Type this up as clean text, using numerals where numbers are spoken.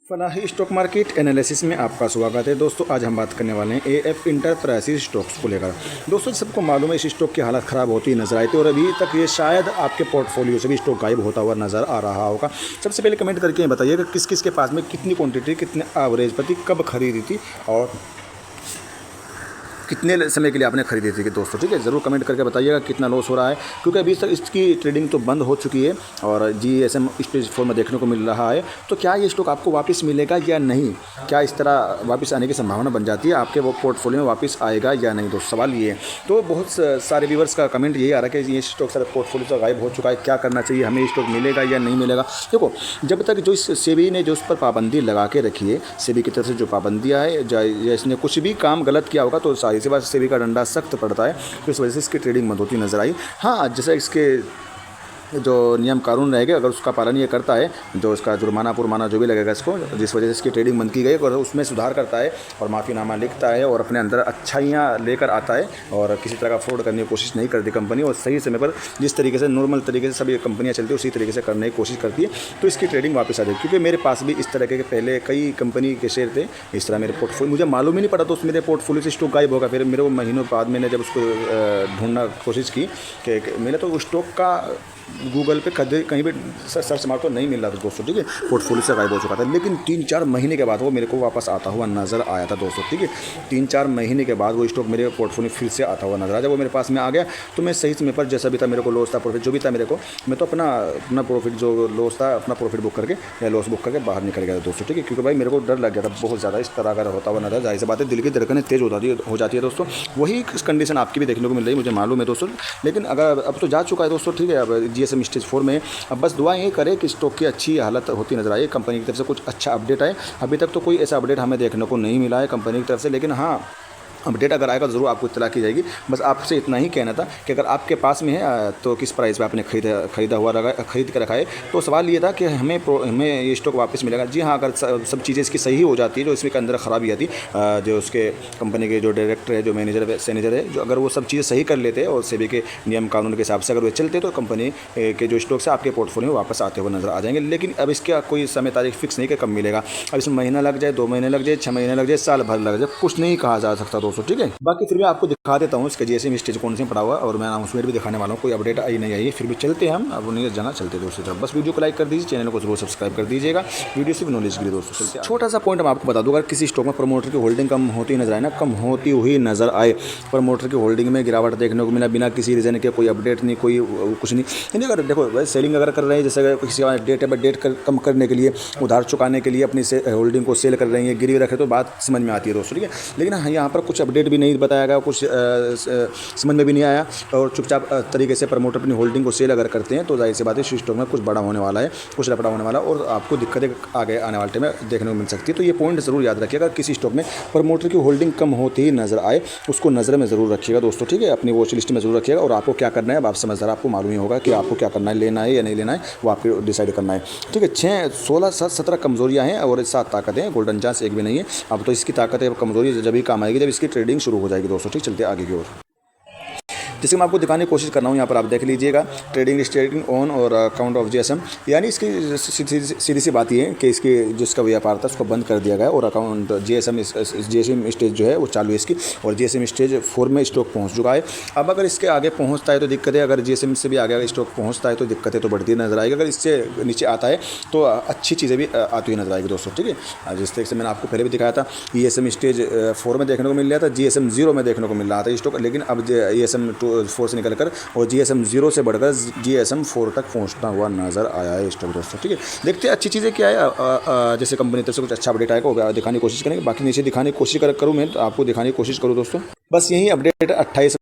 Falahi stock market analysis में आपका स्वागत है दोस्तों। आज हम बात करने वाले हैं एएफ इंटरप्राइजेज स्टॉक्स को लेकर। दोस्तों सबको मालूम है इस स्टॉक की हालत ख़राब होती नजर आई थी और अभी तक ये शायद आपके पोर्टफोलियो से भी स्टॉक गायब होता हुआ नज़र आ रहा होगा। सबसे पहले कमेंट करके बताइएगा किस किस के पास में कितनी क्वांटिटी कितने एवरेज पर थी, कब खरीदी थी और कितने समय के लिए आपने खरीदी थी दोस्तों। ठीक है, ज़रूर कमेंट करके बताइएगा कितना लॉस हो रहा है, क्योंकि अभी तक इसकी ट्रेडिंग तो बंद हो चुकी है और जीएसएम स्टेज 4 में देखने को मिल रहा है। तो क्या ये स्टॉक आपको वापस मिलेगा या नहीं, क्या इस तरह वापस आने की संभावना बन जाती है, आपके वो पोर्टफोलियो में वापस आएगा या नहीं दोस्तों, सवाल ये है। तो बहुत सारे व्यूवर्स का कमेंट यही आ रहा है कि ये स्टॉक सारे पोर्टफोलियो से गायब हो चुका है, क्या करना चाहिए, हमें ये स्टॉक मिलेगा या नहीं मिलेगा। देखो, जब तक जो इस सेबी ने जो उस पर पाबंदी लगा के रखी है, सेबी की तरफ से जो पाबंदियाँ है, या इसने कुछ भी काम गलत किया होगा तो सारी सी बात सेबी का डंडा सख्त पड़ता है, तो इस वजह से इसकी ट्रेडिंग बंद होती नजर आई। हाँ, जैसे इसके जो नियम कानून रहेगा अगर उसका पालन ये करता है, जो इसका जुर्माना जो भी लगेगा इसको, जिस वजह से इसकी ट्रेडिंग बंद की गई, और उसमें सुधार करता है और माफ़ीनामा लिखता है और अपने अंदर अच्छाइयाँ लेकर आता है और किसी तरह का फ्रॉड करने की कोशिश नहीं करती कंपनी, और सही समय पर जिस तरीके से नॉर्मल तरीके से सभी कंपनियाँ चलती है उसी तरीके से करने की कोशिश करती है, तो इसकी ट्रेडिंग वापस आ जाएगी। क्योंकि मेरे पास भी इस तरह के पहले कई कंपनी के शेयर थे इस तरह मेरे पोर्टफोलियो, मुझे मालूम ही नहीं पड़ा तो उस मेरे पोर्टफोलियो से स्टॉक गायब होगा। फिर मेरे को महीनों बाद मैंने जब उसको ढूंढना कोशिश की कि मैंने तो उस स्टॉक का गूगल पे कहीं भी सर्च मार तो नहीं मिल रहा था दोस्तों। ठीक है, पोर्टफोलियो से गायब हो चुका था, लेकिन 3-4 महीने के बाद वो मेरे को वापस आता हुआ नज़र आया था दोस्तों। ठीक है, 3-4 महीने के बाद वो स्टॉक मेरे पोर्टफोलियो फिर से आता हुआ नजर आया। जब वो मेरे पास में आ गया तो मैं सही समय पर जैसा भी था, मेरे को लॉस था प्रॉफिट जो भी था मेरे को, मैं तो अपना प्रॉफिट जो लॉस था अपना प्रॉफिट बुक करके या लॉस बुक करके बाहर निकल गया था दोस्तों। ठीक है, क्योंकि भाई मेरे को डर लग गया था बहुत ज़्यादा इस तरह का होता हुआ नजर। जाहिर सी बात है दिल की धड़कनें तेज़ हो जाती है दोस्तों। वही कंडीशन आपकी भी देखने को मिल रही है, मुझे मालूम है दोस्तों। लेकिन अगर अब तो जा चुका है दोस्तों। ठीक है, अब जीएसएम स्टेज 4 में अब बस दुआ ये करें कि स्टॉक की अच्छी हालत होती नजर आए, कंपनी की तरफ से कुछ अच्छा अपडेट आए। अभी तक तो कोई ऐसा अपडेट हमें देखने को नहीं मिला है कंपनी की तरफ से, लेकिन हाँ अपडेट अगर आएगा तो ज़रूर आपको इत्तला की जाएगी। बस आपसे इतना ही कहना था कि अगर आपके पास में है तो किस प्राइस पे आपने खरीद के रखा है। तो सवाल ये था कि हमें ये स्टॉक वापस मिलेगा। जी हाँ, अगर सब चीज़ें इसकी सही हो जाती है, जो इसमें के अंदर ख़राबी आती, जो उसके कंपनी के जो डायरेक्टर है, जो मैनेजर है, जो अगर वो सब चीज़ें सही कर लेते हैं और सेबी के नियम कानून के हिसाब से अगर वे चलते तो कंपनी के जो स्टॉक्स है आपके पोर्टफोलियो में वापस आते हुए नजर आ जाएंगे। लेकिन अब इसका कोई समय तारीख फिक्स नहीं कि कब मिलेगा। अब इसमें महीना लग जाए, 2 महीने लग जाए, 6 महीने लग जाए, साल भर लग जाए, कुछ नहीं कहा जा सकता दोस्तों। ठीक है, बाकी फिर भी आपको दिखा देता हूँ इसके जीएसएम स्टेज कौन से पड़ा हुआ है और मैं अनाउंसमेंट भी दिखाने वाला हूँ। कोई अपडेट आई नहीं आई है, फिर भी चलते हैं हम, अब उन्हीं जगह चलते हैं दोस्तों। बस वीडियो को लाइक कर दीजिए, चैनल को जरूर सब्सक्राइब कर दीजिएगा, वीडियो सिर्फ नॉलेज के लिए दोस्तों। चलते छोटा सा पॉइंट मैं आपको बता दूँ, अगर किसी स्टॉक में प्रमोटर की होल्डिंग कम होती नजर आए ना, कम होती हुई नजर आए, प्रमोटर की होल्डिंग में गिरावट देखने को मिला बिना किसी रीज़न के, कोई अपडेट नहीं, कोई कुछ नहीं। अगर देखो सेलिंग अगर कर रहे हैं, जैसे किसी का डेट है, डेट कम करने के लिए, उधार चुकाने के लिए अपनी होल्डिंग को सेल कर रहे हैं, गिरवी रखे, तो बात समझ में आती है दोस्तों। ठीक है, लेकिन यहाँ पर कुछ अपडेट भी नहीं बताया गया, कुछ समझ में भी नहीं आया और चुपचाप तरीके से प्रमोटर अपनी होल्डिंग को सेल अगर करते हैं तो जाहिर सी बात है स्टॉक में कुछ बड़ा होने वाला है, कुछ लफड़ा होने वाला और आपको दिक्कतें आगे आने वाले टाइम में देखने को मिल सकती है। तो ये पॉइंट ज़रूर याद रखिएगा, किसी स्टॉक में प्रमोटर की होल्डिंग कम होती ही नजर आए उसको नज़र में ज़रूर रखिएगा दोस्तों। ठीक है, अपनी वॉच लिस्ट में ज़रूर रखिएगा और आपको क्या करना है, आप समझदार, आपको मालूम ही होगा कि आपको क्या करना है, लेना है या नहीं लेना है, वो आपको डिसाइड करना है। ठीक है, 17 कमजोरियाँ हैं और 7 ताकतें हैं, गोल्डन चांस एक भी नहीं है। अब तो इसकी ताकत है कमजोरी जब भी काम आएगी, जब इसकी ट्रेडिंग शुरू हो जाएगी दोस्तों। ठीक, चलते आगे की ओर। जिसे मैं आपको दिखाने की कोशिश कर रहा हूँ, यहाँ पर आप देख लीजिएगा ट्रेडिंग ऑन और अकाउंट ऑफ जीएसएम, यानी इसकी सीधी सी बात ये है कि इसकी जिसका व्यापार था उसको बंद कर दिया गया और अकाउंट जीएसएम स्टेज जो है वो चालू है इसकी, और जीएसएम स्टेज 4 में स्टॉक पहुँच चुका है। अब अगर इसके आगे पहुँचता है तो दिक्कत है, अगर जीएसएम से भी आगे स्टॉक पहुँचता है तो दिक्कतें तो बढ़ती नजर आएगी, अगर इससे नीचे आता है तो अच्छी चीज़ें भी आती हुई नजर आएगी दोस्तों। ठीक है, जिस तरीके से मैंने आपको पहले भी दिखाया था, ईएसएम स्टेज 4 में देखने को मिल रहा था, जीएसएम 0 में देखने को मिल रहा था स्टॉक, लेकिन अब ईएसएम 4 से निकलकर और जीएसएम 0 से बढ़कर जीएसएम 4 तक पहुंचना हुआ नजर आया है स्टॉक दोस्तों। ठीक है, देखते हैं अच्छी चीज़ें क्या है, जैसे कंपनी तरफ से कुछ अच्छा अपडेट आएगा वो दिखाने की कोशिश करेंगे। बाकी नीचे दिखाने की कोशिश करूँ मैं तो आपको दिखाने की कोशिश करूँ दोस्तों। बस यही अपडेट 28